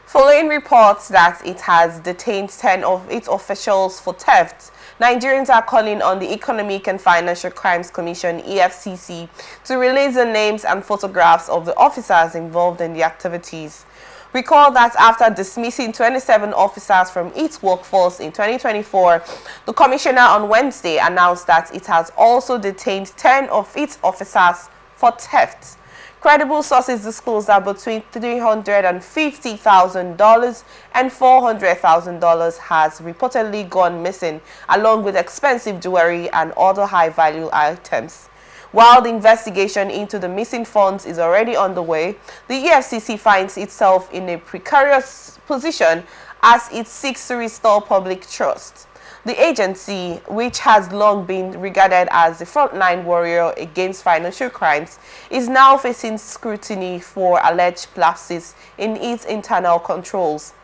Following reports that it has detained 10 of its officials for theft, Nigerians are calling on the Economic and Financial Crimes Commission (EFCC) to release the names and photographs of the officers involved in the activities. Recall that after dismissing 27 officers from its workforce in 2024, the commissioner on Wednesday announced that it has also detained 10 of its officers for theft. Credible sources disclosed that between $350,000 and $400,000 has reportedly gone missing, along with expensive jewelry and other high-value items. While the investigation into the missing funds is already underway, the EFCC finds itself in a precarious position as it seeks to restore public trust. The agency, which has long been regarded as the frontline warrior against financial crimes, is now facing scrutiny for alleged lapses in its internal controls.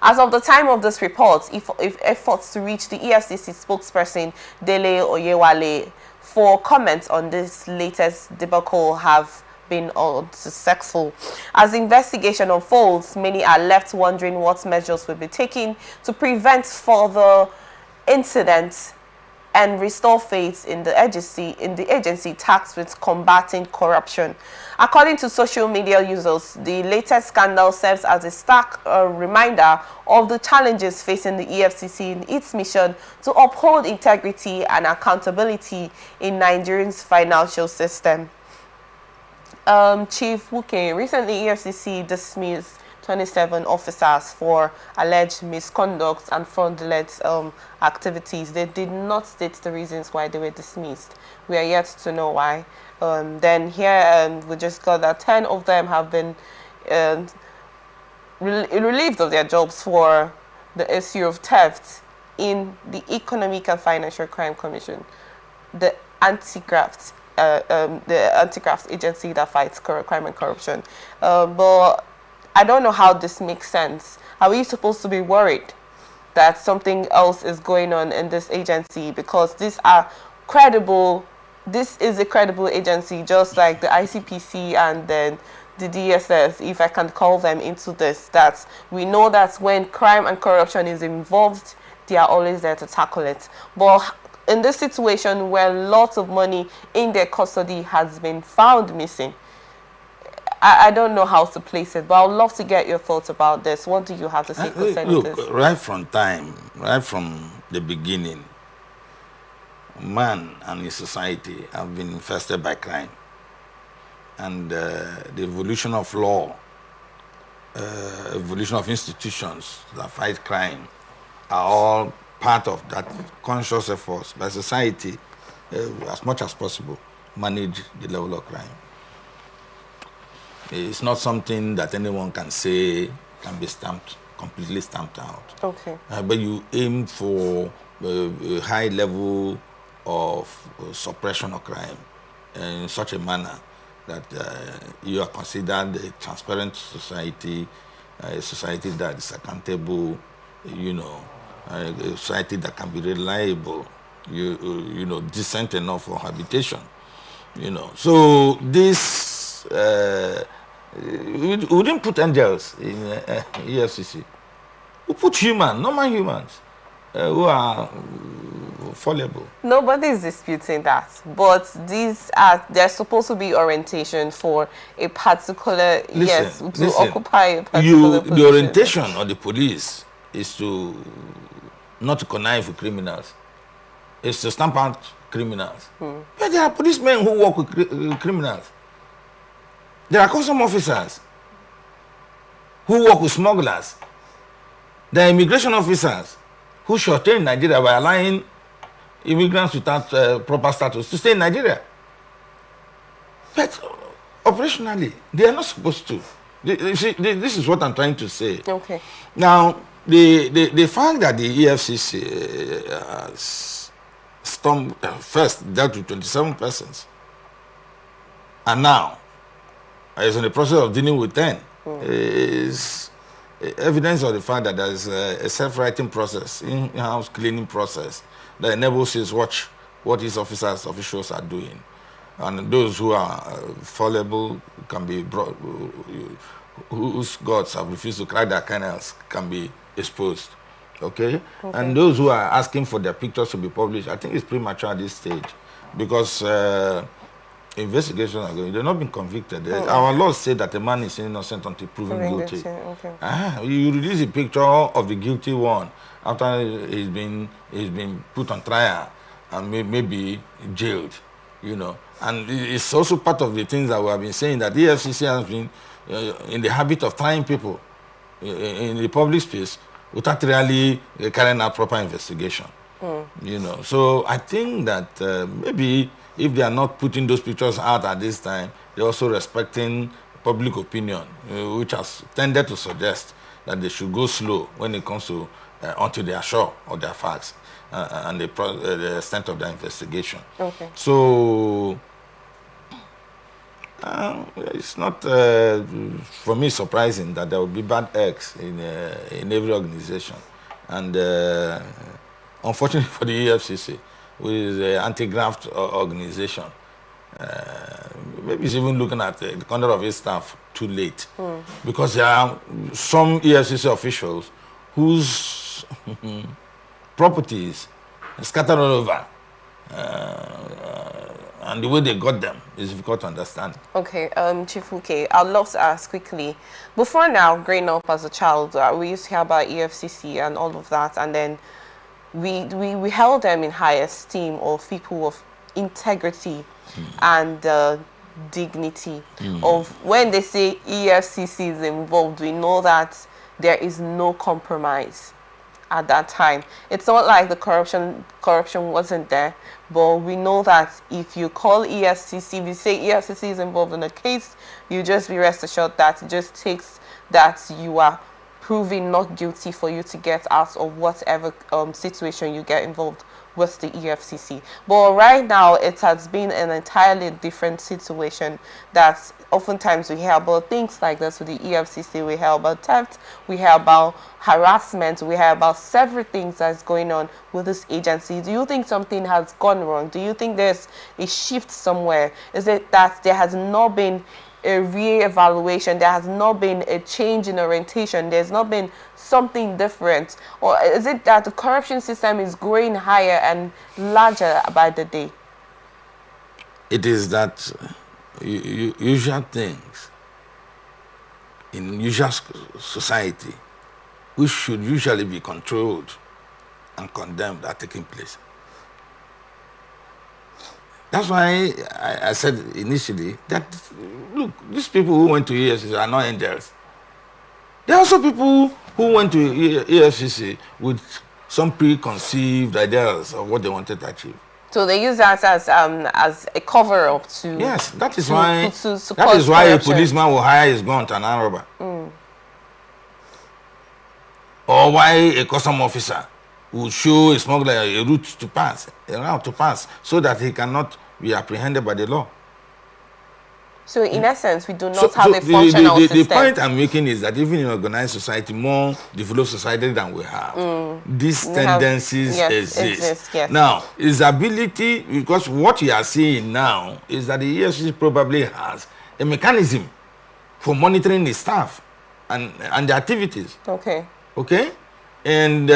As of the time of this report, if efforts to reach the EFCC spokesperson Dele Oyewale for comments on this latest debacle have been unsuccessful. As the investigation unfolds, many are left wondering what measures will be taken to prevent further incidents and restore faith in the agency tasked with combating corruption. According to social media users, the latest scandal serves as a stark reminder of the challenges facing the EFCC in its mission to uphold integrity and accountability in Nigeria's financial system. Chief Wuke, recently EFCC dismissed 27 officers for alleged misconduct and fraudulent activities. They did not state the reasons why they were dismissed. We are yet to know why. Then here we just got that 10 of them have been relieved of their jobs for the issue of theft in the Economic and Financial Crime Commission, the anti-graft agency that fights crime and corruption. But I don't know how this makes sense. Are we supposed to be worried that something else is going on in this agency? Because these are credible, this is a credible agency, just like the ICPC and then the DSS, if I can call them into this, that we know that when crime and corruption is involved, they are always there to tackle it. But in this situation where lots of money in their custody has been found missing, I don't know how to place it, but I would love to get your thoughts about this. What do you have to say concerning this? Look, right from the beginning, man and his society have been infested by crime. And the evolution of law, evolution of institutions that fight crime are all part of that conscious efforts by society, as much as possible, manage the level of crime. It's not something that anyone can say can be completely stamped out. Okay. But you aim for a high level of suppression of crime in such a manner that you are considered a transparent society, a society that is accountable, a society that can be reliable, decent enough for habitation, So this, we didn't put angels in EFCC. We put normal humans, who are fallible. Nobody is disputing that, but there's supposed to be orientation for a particular, occupy a particular position. The orientation of the police is not to connive with criminals. It's to stamp out criminals. But there are policemen who work with criminals. There are custom officers who work with smugglers. There are immigration officers who shorten Nigeria by allowing immigrants without proper status to stay in Nigeria. But operationally, they are not supposed to. You see, this is what I'm trying to say. Okay. Now, the fact that the EFCC first dealt with 27 persons, and now is in the process of dealing with 10, is evidence of the fact that there is a self-writing process, in-house cleaning process that enables us to watch what these officials are doing. And those who are fallible can be brought, whose gods have refused to crack their kennels can be exposed. Okay? And those who are asking for their pictures to be published, I think it's premature at this stage because investigations are going. They've not been convicted. Our laws say that a man is innocent until proven guilty. You release a picture of the guilty one after he's been put on trial and maybe jailed, you know. And it's also part of the things that we have been saying, that the Efcc has been in the habit of trying people in the public space without really carrying out proper investigation. You know, so I think that maybe if they are not putting those pictures out at this time, they're also respecting public opinion, which has tended to suggest that they should go slow when it comes to until they are sure of their facts and the extent of their investigation. Okay. So it's not for me surprising that there will be bad eggs in every organization, and unfortunately for the EFCC, which is an anti-graft organization, maybe it's even looking at the conduct of its staff too late, because there are some EFCC officials whose properties are scattered all over, and the way they got them is difficult to understand. Okay, Chief Uke, I'd love to ask quickly. Before now, growing up as a child, we used to hear about EFCC and all of that, and then we held them in high esteem of people of integrity and dignity. Of when they say EFCC is involved, we know that there is no compromise at that time. It's not like the corruption wasn't there, but we know that if you call EFCC, if you say EFCC is involved in a case, you just be rest assured that it just takes that you are proving not guilty for you to get out of whatever situation you get involved with the EFCC. But right now, it has been an entirely different situation that oftentimes we hear about things like this with the EFCC. We hear about theft, we hear about harassment, we hear about several things that's going on with this agency. Do you think something has gone wrong? Do you think there's a shift somewhere? Is it that there has not been a re-evaluation, there has not been a change in orientation, there's not been something different? Or is it that the corruption system is growing higher and larger by the day? It is that usual things in usual society, which should usually be controlled and condemned, are taking place. That's why I said initially that, look, these people who went to EFCC are not angels. There are also people who went to EFCC with some preconceived ideas of what they wanted to achieve. So they use that as a cover-up to... Yes, that is why a policeman will hire his gun to an armed robber. Or why a custom officer will show a smuggler a route to pass, so that he cannot be apprehended by the law. So in essence, we do not have a functional system. The point I'm making is that even in organized society, more developed society than we have, these tendencies exist. Yes. Now, his ability, because what you are seeing now is that the EFCC probably has a mechanism for monitoring the staff and the activities. Okay? And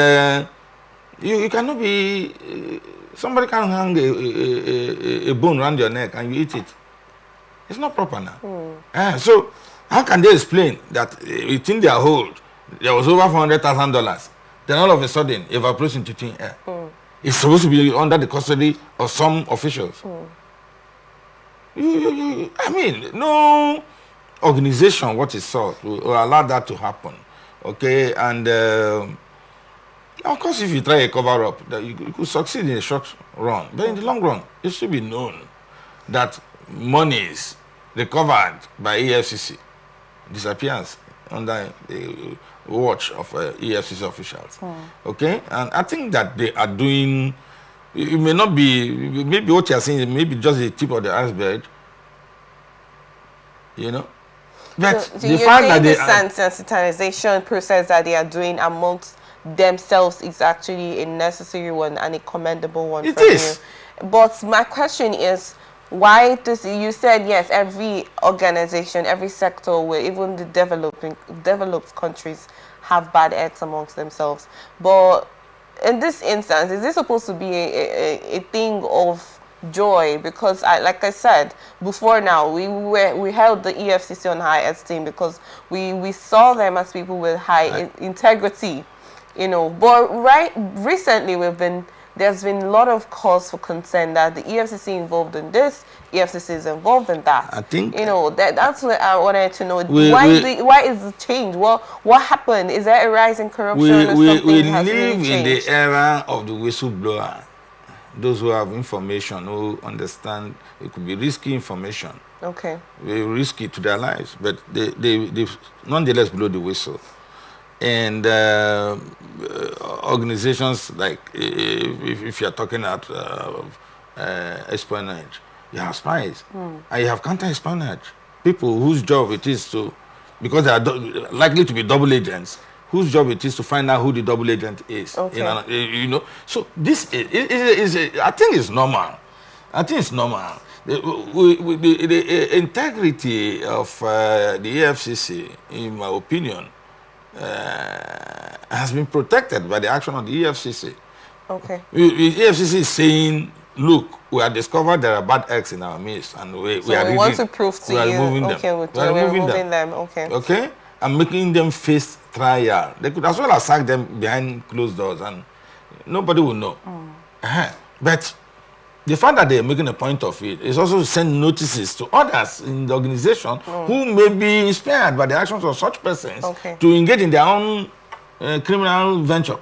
you cannot be... somebody can hang a bone around your neck and you eat it. It's not proper now. So how can they explain that within their hold there was over $400,000, then all of a sudden evaporates into thin air? It's supposed to be under the custody of some officials. I mean, no organization, what is sought, will allow that to happen. Okay, and of course, if you try a cover-up, you could succeed in a short run. But in the long run, it should be known that monies recovered by EFCC disappears under the watch of EFCC officials. Okay? And I think that they are doing... It may not be... Maybe what you are saying is maybe just the tip of the iceberg. You know? But so the fact that the sensitization process that they are doing amongst themselves is actually a necessary one and a commendable one. It is. You. But my question is, Why does you said yes, every organization, every sector, where even the developed countries have bad eggs amongst themselves. But in this instance, is this supposed to be a thing of joy? Because like I said before, now we held the EFCC on high esteem because we saw them as people with high integrity, you know. But recently there's been a lot of cause for concern that the EFCC involved in this, EFCC is involved in that. I think, you know, that's what I wanted to know. Why is the change? What happened? Is there a rise in corruption or something? We live in the era of the whistleblower. Those who have information, who understand it could be risky information. Okay. Very risky to their lives, but they nonetheless blow the whistle. And organizations like, if you're talking about espionage, you have spies, and you have counter-espionage. People whose job it is to, because they are likely to be double agents, whose job it is to find out who the double agent is. Okay. You know, so this is I think it's normal. I think it's normal. The integrity of the EFCC, in my opinion, has been protected by the action of the EFCC. Okay. The EFCC is saying, look, we have discovered there are bad eggs in our midst, and we want to prove to you. Removing them. Okay, we're removing them. Okay. Okay, and making them face trial. They could as well as sack them behind closed doors, and nobody will know. But the fact that they're making a point of it is also to send notices to others in the organization who may be inspired by the actions of such persons to engage in their own criminal venture.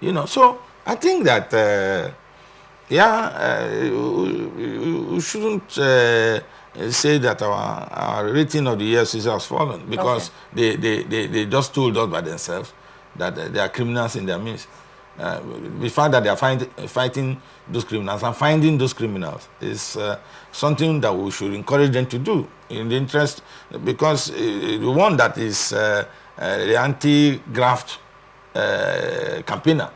You know, so I think that we shouldn't say that our rating of the EFCC has fallen because they just told us by themselves that there are criminals in their midst. The fact that they are fighting those criminals and finding those criminals is something that we should encourage them to do in the interest, because the one that is the anti-graft campaigner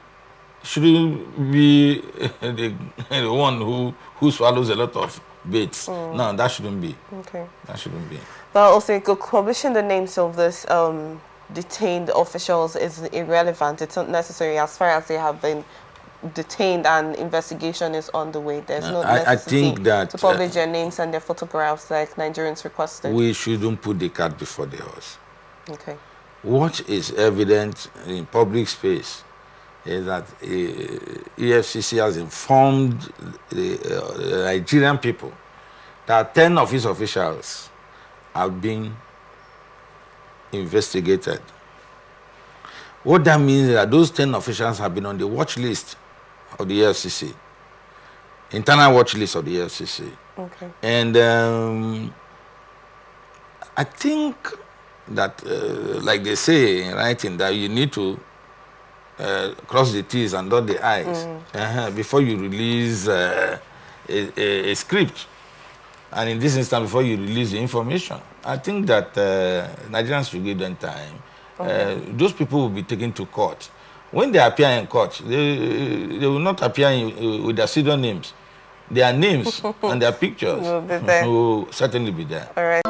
shouldn't be the one who swallows a lot of baits. No, that shouldn't be. Okay. That shouldn't be. Well, also, publishing the names of this detained officials is irrelevant. It's not necessary as far as they have been detained and investigation is on the way. There's no necessity I think that to publish their names and their photographs like Nigerians requested. We shouldn't put the cart before the horse. Okay. What is evident in public space is that EFCC has informed the Nigerian people that 10 of its officials have been investigated. What that means is that those 10 officials have been on the watch list of the EFCC, internal watch list of the EFCC. Okay. And I think that, like they say in writing, that you need to cross the T's and dot the I's before you release a script. And in this instance, before you release the information. I think that Nigerians should give them time. Those people will be taken to court. When they appear in court, they will not appear with their pseudonyms. Their names and their pictures will certainly be there. All right.